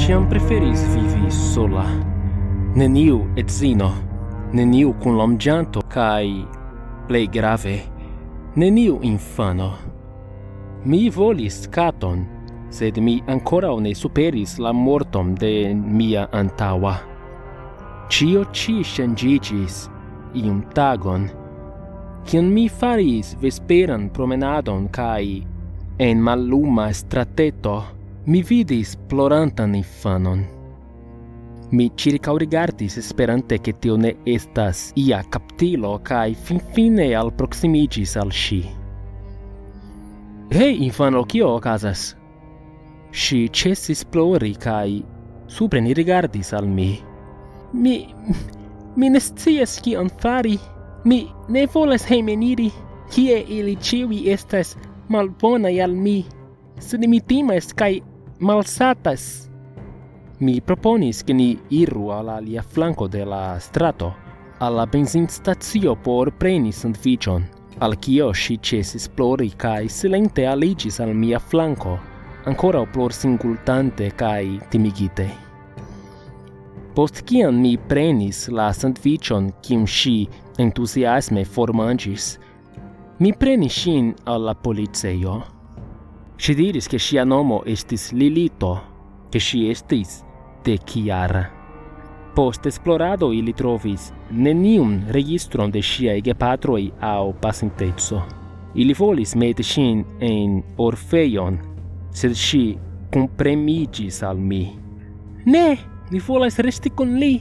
Ciam preferis vivi sola. Neniu edzino, neniu kunlonĝanto kaj, plej grave, neniu infano. Mi volis katon, sed mi ankoraŭ ne superis la morton de mia antaŭa. Ĉio ĉi ŝanĝiĝis iun tagon, kiam mi faris vesperan promenadon kaj en malluma strateto mi vidis plorantan infanon. Mi ĉirkaŭrigardis esperante ke tio ne estas ia kaptilo kaj finfine alproksimiĝis al ŝi. Hej, infano, kio okazas? Ŝi ĉesis plori kaj supren rigardis al mi. Mi ne scias kion fari. Mi ne volas hejmeniri, kie ili ĉiuj estas malbonaj al mi, sed mi timas kaj malsatas. Mi proponis ke ni iru al alia flanko de la strato, al la benzinstacio por preni sandviĉon, al kio ŝi ĉesis plori kaj silente aliĝis al mia flanko, ankoraŭ plorsingultante kaj timigite. Post kiam mi prenis la sandviĉon kiun ŝi entuziasme formanĝis, mi prenis ŝin al la policejo. Ŝi diris ke ŝia nomo estis Lilito, ke ŝi estis dekjara. Post esplorado ili trovis neniun registron de ŝiaj gepatroj aŭ pasinteco. Ili volis meti ŝin en orfejon, sed ŝi kunpremiĝis al mi. Ne, mi volas resti kun li.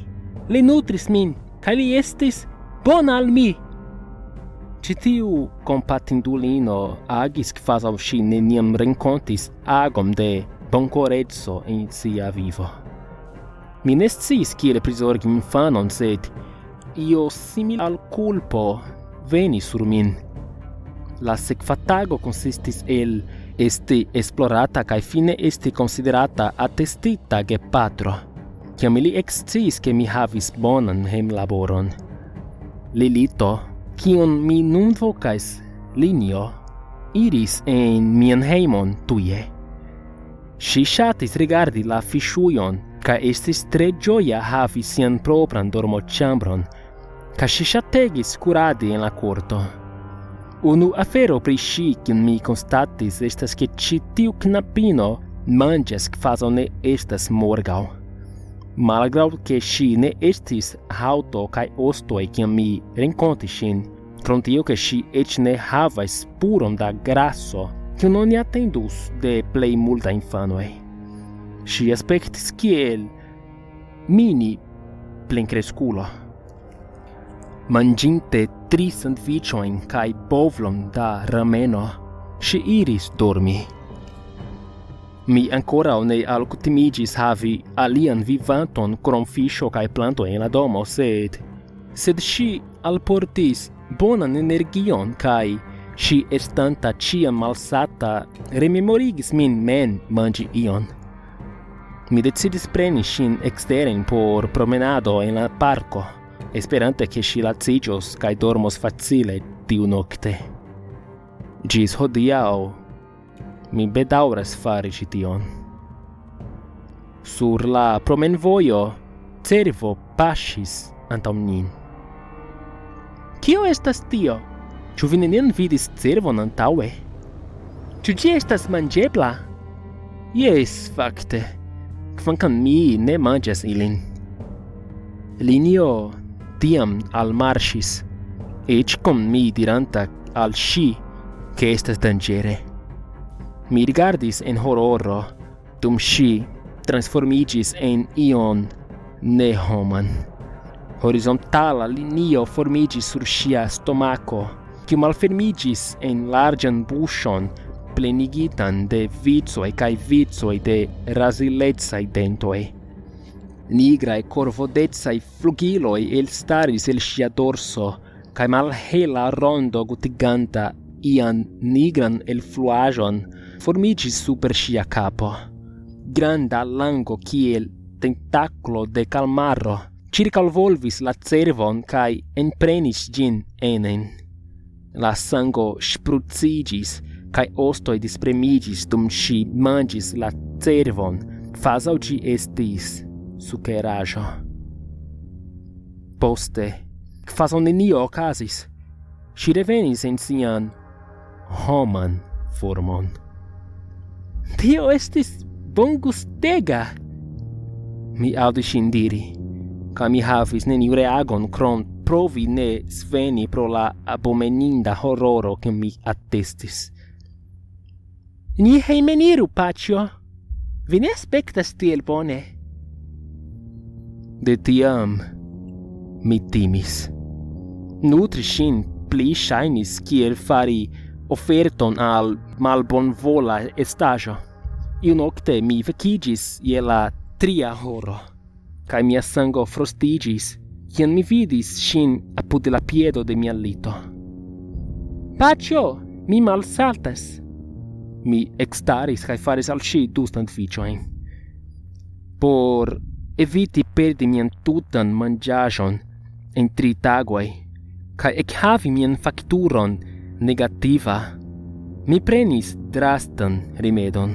Li nutris min, kaj li estis bona al mi. Ĉi tiu kompatindulino agis kvazaŭ ŝi neniam renkontis agon de bonkoreco en sia vivo. Mi ne sciis kiel prizorgi infanon, sed io simila al kulpo venis sur min. La sekva tago konsistis el esti esplorata kaj fine esti konsiderata atestita gepatro, kiam ili eksciis ke mi havis bonan hejmlaboron. Lilito, kiun mi nun vokas Linio, iris en mian hejmon tuje. Ŝi ŝatis rigardi la fiŝujon kaj estis tre ĝoja havi sian propran dormoĉambron, kaj ŝi ŝategis kuradi en la korto. Unu afero pri ŝi kiun mi konstatis estas ke ĉi tiu knabino manĝas kvazaŭ ne estas morgaŭ. Malgraŭ ke ŝi ne estis haŭto kaj ostoj kiam mi renkontis ŝin, krom tio ke ŝi eĉ ne havas spuron da graso, kiun oni atendus de plej multaj infanoj. Ŝi aspektis kiel mini plenkreskulo. Manĝinte 3 sandviĉojn kaj bovlon da rameno, ŝi iris dormi. Mi ankoraŭ ne alkutimiĝis havi alian vivanton krom fiŝo kaj plantoj en la domo, sed ŝi alportis bonan energion kaj ŝi estanta ĉiam malsata rememorigis min mem manĝi ion. Mi decidis preni ŝin eksteren por promenado en la parko, esperante ke ŝi laciĝos kaj dormos facile tiunokte. Ĝis hodiaŭ mi bedaŭras fari ĉi tion. Sur la promenvojo cervo paŝis antaŭ nin. Kio estas tio? Ĉu vi neniam vidis cervon antaŭe? Ĉu ĝi estas manĝebla? Jes, fakte, kvankam mi ne manĝas ilin. Linio tiam almarŝis, eĉ kun mi diranta al ŝi ke estas danĝere. Mi rigardis en hororo, dum ŝi transformiĝis en ion nehoman. Horizontala linio formiĝis sur ŝia stomako, kiu malfermiĝis en larĝan buŝon plenigitan de vicoj kaj vicoj de razilecaj dentoj. Nigraj korvodecaj flugiloj elstaris el ŝia dorso, kaj malhela rondo gutiganta ian nigran elfluaĵon formiĝis super ŝia kapo. Granda lango kiel tentaklo de kalmaro ĉirkaŭvolvis la cervon kaj enprenis ĝin enen. La sango ŝpruciĝis kaj ostoj dispremiĝis dum ŝi manĝis la cervon kvazaŭ ĝi estis sukeraĵo. Poste, kvazaŭ nenio okazis, ŝi revenis en sian homan formon. Tio estis bongustega, mi aŭdis ŝin diri, kaj mi havis neniu reagon krom provi ne sveni pro la abomeninda horroro kiun mi attestis. Ni hejmeniru, paĉjo. Vi ne aspektas tiel bone. De tiam mi timis. Nutri ŝin pli ŝajnis kiel fari oferton al malbonvola estaĵo. Iunokte mi vekiĝis je la 3 horo, kaj mia sango frostiĝis, kiam mi vidis ŝin apud la piedo de mia lito. Paĉjo, mi malsaltas. Mi ekstaris kaj faris al ŝi 2 sandviĉojn. Por eviti perdi mian tutan manĝaĵon en 3 tagoj kaj ekhavi mian fakturon negativa, mi prenis drastan rimedon.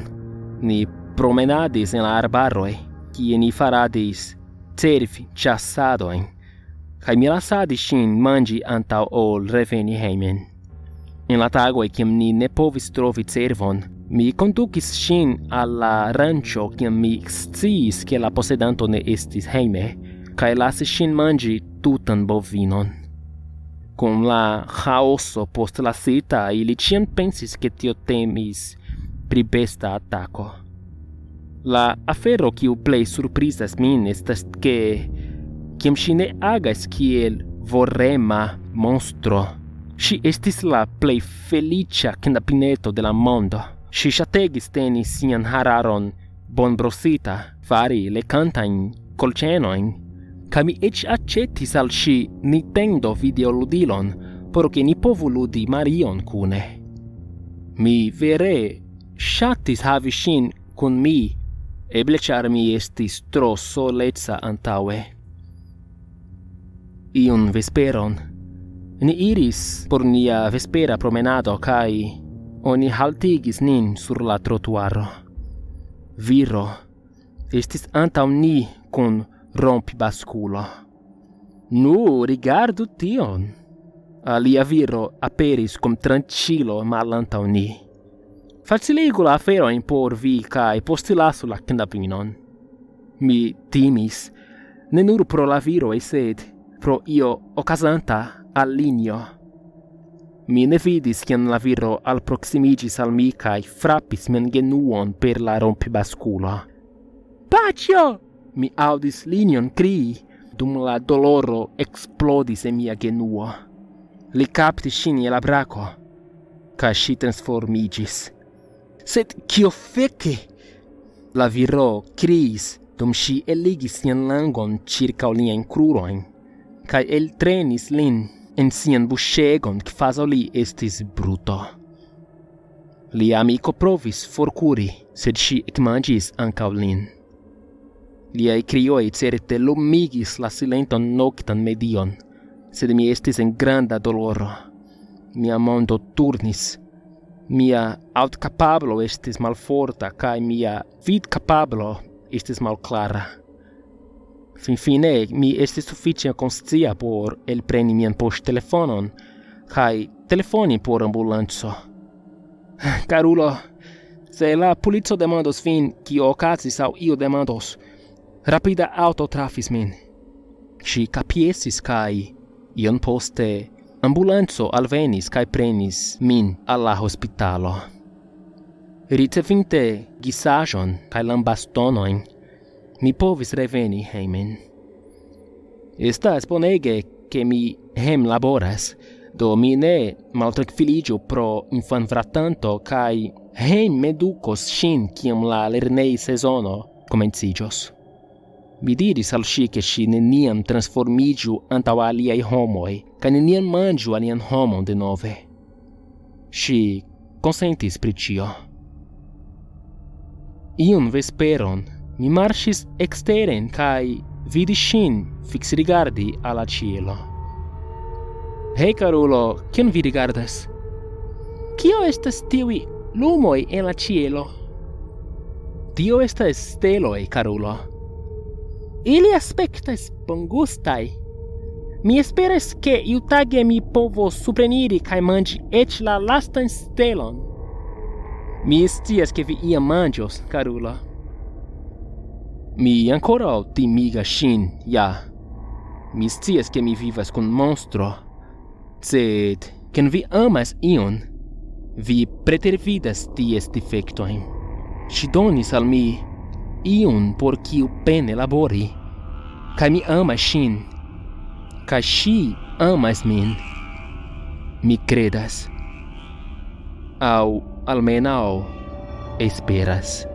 Ni promenadis en la arbaroj, kie ni faradis cervĉasadojn, kaj mi lasadis ŝin manĝi antaŭ ol reveni hejmen. En la tagoj, kiam ni ne povis trovi cervon, mi kondukis ŝin al la ranĉo, kiam mi sciis ke la posedanto ne estis hejme, kaj lasis ŝin manĝi tutan bovinon. Kun la ĥaoso post la sita, ili ĉiam pensis ke tio temis pri besta atako. La afero kiu plej surprizas min estas ke, kiam ŝi ne agas kiel vorema monstro, ŝi estis la plej feliĉa knabineto de la mondo. Ŝi ŝategis teni sian hararon bonbrosita, fari lekantajn kolĉenojn, kaj mi eĉ aĉetis al ŝi Nintendo videoludilon, por ke ni povu ludi Marion kune. Mi vere ŝatis havi ŝin kun mi, eble ĉar mi estis tro soleca antaŭe. Iun vesperon, ni iris por nia vespera promenado kaj oni haltigis nin sur la trotuaro. Viro estis antaŭ ni kun rompbaskulo. Nu, rigardu tion. Alia viro aperis kun tranĉilo malantaŭ ni. Faciligu la aferojn por vi kaj postilasu la knabinon. Mi timis, ne nur pro la viroj, sed pro io okazanta al linio. Mi ne vidis kiam la viro alproksimiĝis al mi kaj frapis mian genuon per la rompbaskulo. Paĉjo! Mi aŭdis linion krii, dum la doloro eksplodis en mia genuo. Li kaptis ŝin je la brako, kaj ŝi transformiĝis. Sed kio feke? La viro kriis, dum ŝi eligis sian langon ĉirkaŭ liajn krurojn, kaj eltrenis lin en sian buŝegon, kvazaŭ li estis bruto. Lia amiko provis forkuri, sed ŝi ekmanĝis ankaŭ lin. Liaj krioj certe lumigis la silentan noktan medion, sed mi estis en granda doloro. Mia mondo turnis. Mia aŭdkapablo estis malforta kaj mia vidkapablo estis malklara. Finfine mi estis sufiĉe konscia por elpreni mian poŝtelefonon kaj telefoni por ambulanco. Karulo, se la polico demandos vin kio okazis aŭ io demandos, rapida auto trafis min. Ŝi kapjesis kaj iom poste ambulanco alvenis kaj prenis min al la hospitalo. Ricevinte gisaĵon kaj lambastonojn, mi povis reveni hejmen. Estas bonege ke mi hejmlaboras, do mi ne maltrankviliĝu pro infanfratanto kaj hejmedukos ŝin kiam la lernejsezono komenciĝos. Mi diris al ŝi ke ŝi neniam transformiĝu antaŭ aliaj homoj kaj neniam manĝu alian homon denove. Ŝi konsentis pri ĉio. Iun vesperon mi marŝis eksteren kaj vidis ŝin fiksrigardi al la ĉielo. Hej, karulo, kion vi rigardas? Kio estas tiuj lumoj en la ĉielo? Tio estas steloj, karulo. Ili aspektas bongustaj. Mi esperas ke iutage mi povos supreniri kaj manĝi eĉ la lastan stelon. Mi scias ke vi iam manĝos, karulo. Mi ankoraŭ timigas ŝin, ja. Mi scias ke mi vivas kun monstro, sed ke vi amas ion, vi pretervidas ties defektojn. Ŝi donis al mi iun por kiu pene labori, kaj mi amas ŝin, kaj ŝi amas min. Mi kredas, aŭ almenaŭ esperas.